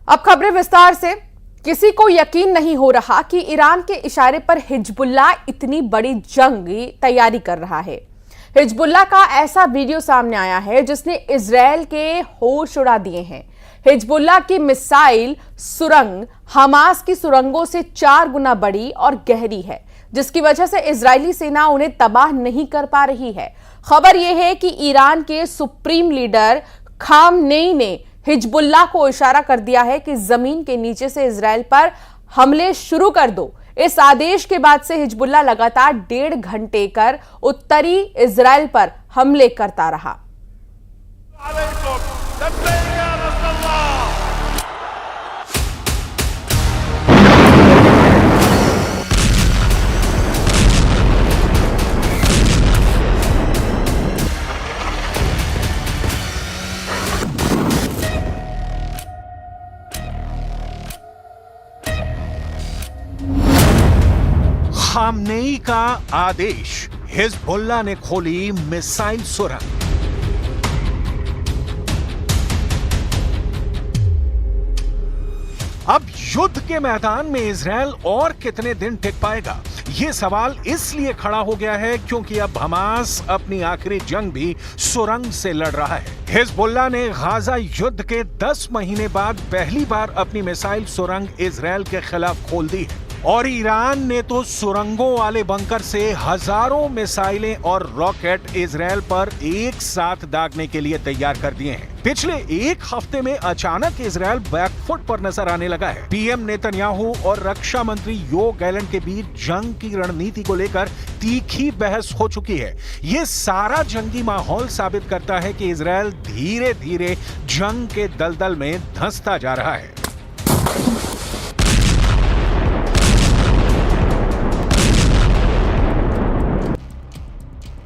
अब खबरें विस्तार से। किसी को यकीन नहीं हो रहा कि ईरान के इशारे पर हिजबुल्लाह इतनी बड़ी जंग की तैयारी कर रहा है। हिजबुल्लाह का ऐसा वीडियो सामने आया है जिसने इजरायल के होश उड़ा दिए हैं। हिजबुल्लाह की मिसाइल सुरंग हमास की सुरंगों से 4 गुना बड़ी और गहरी है, जिसकी वजह से इजरायली सेना उन्हें तबाह नहीं कर पा रही है। खबर यह है कि ईरान के सुप्रीम लीडर खामनेई ने हिजबुल्लाह को इशारा कर दिया है कि जमीन के नीचे से इजरायल पर हमले शुरू कर दो। इस आदेश के बाद से हिजबुल्लाह लगातार 1.5 घंटे कर उत्तरी इजरायल पर हमले करता रहा। खामनेई का आदेश, हिजबुल्लाह ने खोली मिसाइल सुरंग। अब युद्ध के मैदान में इजरायल और कितने दिन टिक पाएगा, यह सवाल इसलिए खड़ा हो गया है क्योंकि अब हमास अपनी आखिरी जंग भी सुरंग से लड़ रहा है। हिजबुल्लाह ने गाजा युद्ध के 10 महीने बाद पहली बार अपनी मिसाइल सुरंग इजरायल के खिलाफ खोल दी है और ईरान ने तो सुरंगों वाले बंकर से हजारों मिसाइलें और रॉकेट इजरायल पर एक साथ दागने के लिए तैयार कर दिए हैं। पिछले एक हफ्ते में अचानक इजरायल बैकफुट पर नजर आने लगा है। पीएम नेतन्याहू और रक्षा मंत्री योव गैलेंट के बीच जंग की रणनीति को लेकर तीखी बहस हो चुकी है। ये सारा जंगी माहौल साबित करता है कि इजरायल धीरे धीरे जंग के दलदल में धंसता जा रहा है।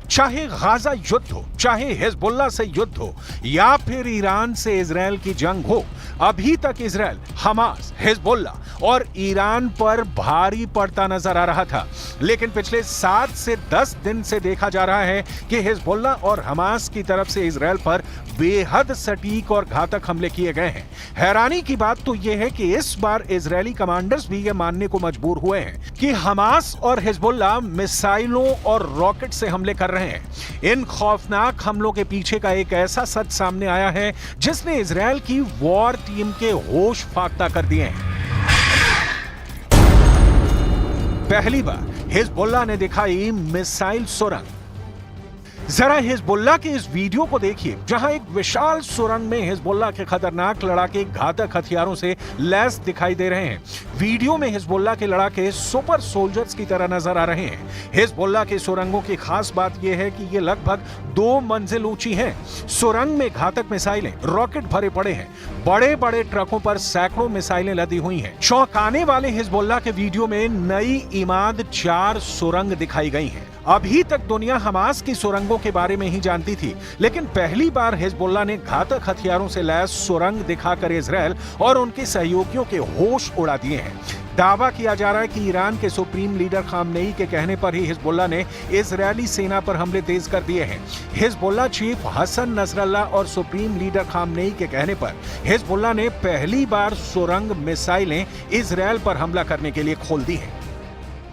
चाहे गाजा युद्ध हो, चाहे हिजबुल्लाह से युद्ध हो या फिर ईरान से इजरायल की जंग हो, अभी तक इजरायल हमास, हिजबुल्लाह और ईरान पर भारी पड़ता नजर आ रहा था। लेकिन पिछले 7 से 10 दिन से देखा जा रहा है कि हिजबुल्लाह और हमास की तरफ से इजरायल पर बेहद सटीक और घातक हमले किए गए हैं। हैरानी की बात तो यह है कि इस बार इजरायली कमांडर्स भी यह मानने को मजबूर हुए हैं कि हमास और हिजबुल्लाह मिसाइलों और रॉकेट से हमले कर रहे हैं। इन खौफनाक हमलों के पीछे का एक ऐसा सच सामने आया है जिसने इजरायल की वॉर टीम के होश फाख्ता कर दिए हैं। पहली बार हिजबुल्लाह ने दिखाई मिसाइल सुरंग। जरा हिजबुल्लाह के इस वीडियो को देखिए, जहां एक विशाल सुरंग में हिजबुल्लाह के खतरनाक लड़ाके घातक हथियारों से लैस दिखाई दे रहे हैं। वीडियो में हिजबुल्लाह के लड़ाके सुपर सोल्जर्स की तरह नजर आ रहे हैं। हिजबुल्लाह की सुरंगों की खास बात यह है कि ये लगभग 2 मंजिल ऊंची हैं। सुरंग में घातक मिसाइलें, रॉकेट भरे पड़े हैं। बड़े बड़े ट्रकों पर सैकड़ों मिसाइलें लदी हुई हैं। चौंकाने वाले हिजबुल्लाह के वीडियो में नई इमाद 4 सुरंग दिखाई गई हैं। अभी तक दुनिया हमास की सुरंगों के बारे में ही जानती थी, लेकिन पहली बार हिजबुल्लाह ने घातक हथियारों से लैस सुरंग दिखाकर इजरायल और उनके सहयोगियों के होश उड़ा दिए हैं। दावा किया जा रहा है कि ईरान के सुप्रीम लीडर खामनेई के कहने पर ही हिजबुल्लाह ने इजरायली सेना पर हमले तेज कर दिए हैं। हिजबुल्लाह चीफ हसन नसरल्लाह और सुप्रीम लीडर खामनेई के कहने पर हिजबुल्लाह ने पहली बार सुरंग मिसाइलें इजरायल पर हमला करने के लिए खोल दी हैं।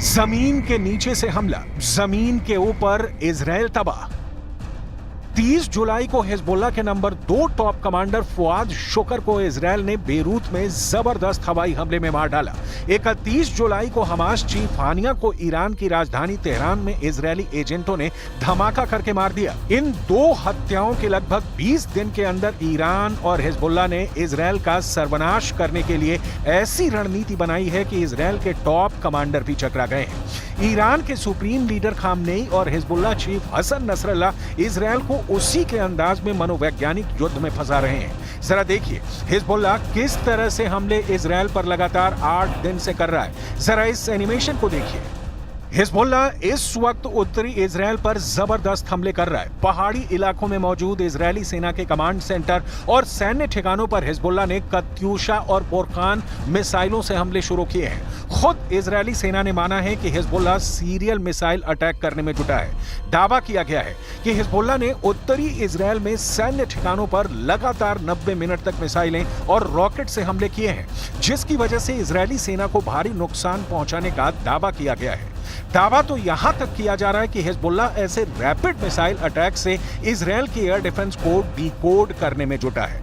जमीन के नीचे से हमला, जमीन के ऊपर इजरायल तबाह। 30 जुलाई को हिजबुल्लाह के नंबर 2 टॉप कमांडर फुआद शुक्र को इजरायल ने बेरूत में जबरदस्त हवाई हमले में मार डाला। 31 जुलाई को हमास चीफ हानिया को ईरान की राजधानी तेहरान में इजरायली एजेंटों ने धमाका करके मार दिया। इन 2 हत्याओं के लगभग 20 दिन के अंदर ईरान और हिजबुल्लाह ने इजरायल का सर्वनाश करने के लिए ऐसी रणनीति बनाई है कि इजरायल के टॉप कमांडर भी चकरा गए हैं। ईरान के सुप्रीम लीडर खामनेई और Hezbollah chief Hassan Nasrallah Israel को उसी के अंदाज में मनोवैज्ञानिक युद्ध में फंसा रहे हैं। जरा देखिए हिजबुल्लाह किस तरह से हमले इजरायल पर लगातार 8 दिन से कर रहा है। जरा इस एनिमेशन को देखिए। हिजबुल्लाह इस वक्त उत्तरी इजरायल पर जबरदस्त हमले कर रहा है। पहाड़ी इलाकों में मौजूद इजरायली सेना के कमांड सेंटर और सैन्य ठिकानों पर हिजबुल्लाह ने कत्यूशा और बोरखान मिसाइलों से हमले शुरू किए हैं। खुद इजरायली सेना ने माना है कि हिजबुल्लाह सीरियल मिसाइल अटैक करने में जुटा है। दावा किया गया है कि हिजबुल्लाह ने उत्तरी इजरायल में सैन्य ठिकानों पर लगातार 90 मिनट तक मिसाइलें और रॉकेट से हमले किए हैं, जिसकी वजह से इजरायली सेना को भारी नुकसान पहुंचाने का दावा किया गया है। दावा तो यहां तक किया जा रहा है कि हिजबुल्लाह ऐसे रैपिड मिसाइल अटैक से इजरायल की एयर डिफेंस को डिकोड करने में जुटा है।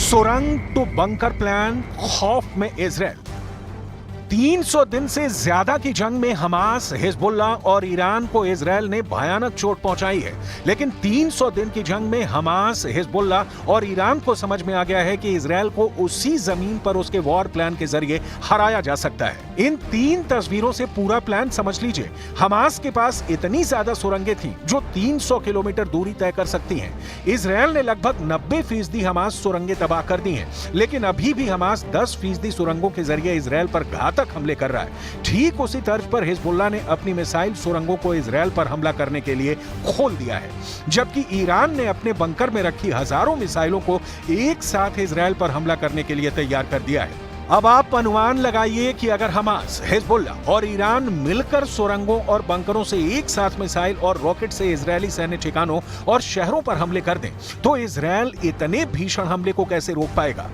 सुरंग तो बंकर प्लान, खौफ में इजरायल। 300 दिन से ज्यादा की जंग में हमास, हिजबुल्लाह और ईरान को इजरायल ने भयानक चोट पहुंचाई है। लेकिन 300 दिन की जंग में हमास, हिजबुल्लाह और ईरान को समझ में आ गया है कि इजरायल को उसी जमीन पर उसके वॉर प्लान के जरिए हराया जा सकता है। इन 3 तस्वीरों से पूरा प्लान समझ लीजिए। हमास के पास इतनी ज्यादा सुरंगें थीं जो 300 किलोमीटर दूरी तय कर सकती हैं। इजरायल ने लगभग 90% हमास सुरंगें तबाह कर दी हैं, लेकिन अभी भी हमास 10% सुरंगों के जरिए इजरायल पर घातक हमले कर रहा है। ठीक उसी तर्ज पर हिजबुल्लाह ने अपनी मिसाइल सुरंगों को इजरायल पर हमला करने के लिए खोल दिया है, जबकि ईरान ने अपने बंकर में रखी हजारों मिसाइलों को एक साथ इजरायल पर हमला करने के लिए तैयार कर दिया है। अब आप अनुमान लगाइए कि अगर हमास, हिजबुल्लाह और ईरान मिलकर सुरंगों और बंकरों से एक साथ मिसाइल और रॉकेट से इजरायली सैन्य ठिकानों और शहरों पर हमले कर दें, तो इजरायल इतने भीषण हमले को कैसे रोक पाएगा।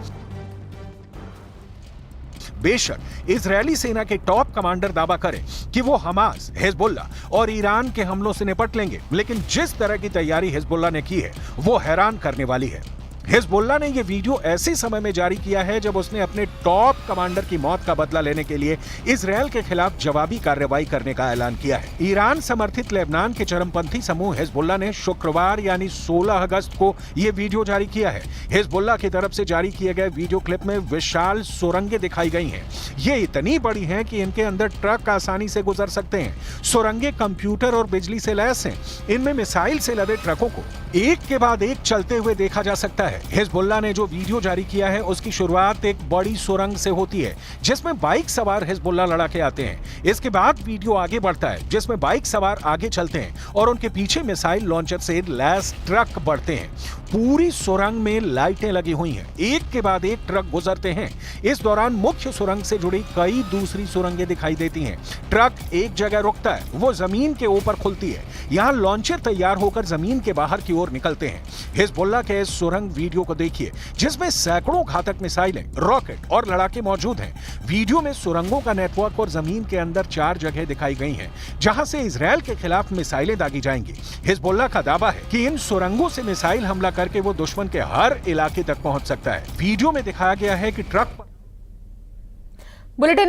बेशक इजरायली सेना के टॉप कमांडर दावा करें कि वो हमास, हिजबुल्लाह और ईरान के हमलों से निपट लेंगे, लेकिन जिस तरह की तैयारी हिजबुल्लाह ने की है वो हैरान करने वाली है। हिजबुल्लाह ने यह वीडियो ऐसे समय में जारी किया है जब उसने अपने टॉप कमांडर की मौत का बदला लेने के लिए इजरायल के खिलाफ जवाबी कार्रवाई करने का ऐलान किया है। ईरान समर्थित लेबनान के चरमपंथी समूह हिजबुल्लाह ने शुक्रवार यानी 16 अगस्त को यह वीडियो जारी किया है। हिजबुल्लाह की तरफ से जारी किए गए वीडियो क्लिप में विशाल सुरंगें दिखाई गई हैं। ये इतनी बड़ी हैं कि इनके अंदर ट्रक आसानी से गुजर सकते हैं। सुरंगें कंप्यूटर और बिजली से लैस हैं। इनमें मिसाइल से लदे ट्रकों को एक के बाद एक चलते हुए देखा जा सकता है। हिजबुल्लाह ने जो वीडियो जारी किया है उसकी शुरुआत एक बड़ी सुरंग से होती है जिसमें बाइक सवार हिजबुल्लाह लड़ाके आते हैं। इसके बाद वीडियो आगे बढ़ता है जिसमें बाइक सवार आगे चलते हैं और उनके पीछे मिसाइल लॉन्चर से लैस ट्रक बढ़ते हैं। पूरी सुरंग में लाइटें लगी हुई हैं, एक के बाद एक ट्रक गुजरते हैं। इस दौरान मुख्य सुरंग से जुड़ी कई दूसरी सुरंगें दिखाई देती हैं। ट्रक एक जगह रुकता है, वो जमीन के ऊपर खुलती है। यहाँ लॉन्चर तैयार होकर जमीन के बाहर की ओर निकलते हैं। हिजबुल्लाह के इस सुरंग वीडियो को देखिए जिसमें सैकड़ों घातक मिसाइलें, रॉकेट और लड़ाके मौजूद हैं। वीडियो में सुरंगों का नेटवर्क और जमीन के अंदर 4 जगह दिखाई गई हैं जहां से इजरायल के खिलाफ मिसाइलें दागी जाएंगी। हिजबुल्लाह का दावा है कि इन सुरंगों से मिसाइल हमला करके वो दुश्मन के हर इलाके तक पहुंच सकता है। वीडियो में दिखाया गया है कि ट्रक बुलेटिन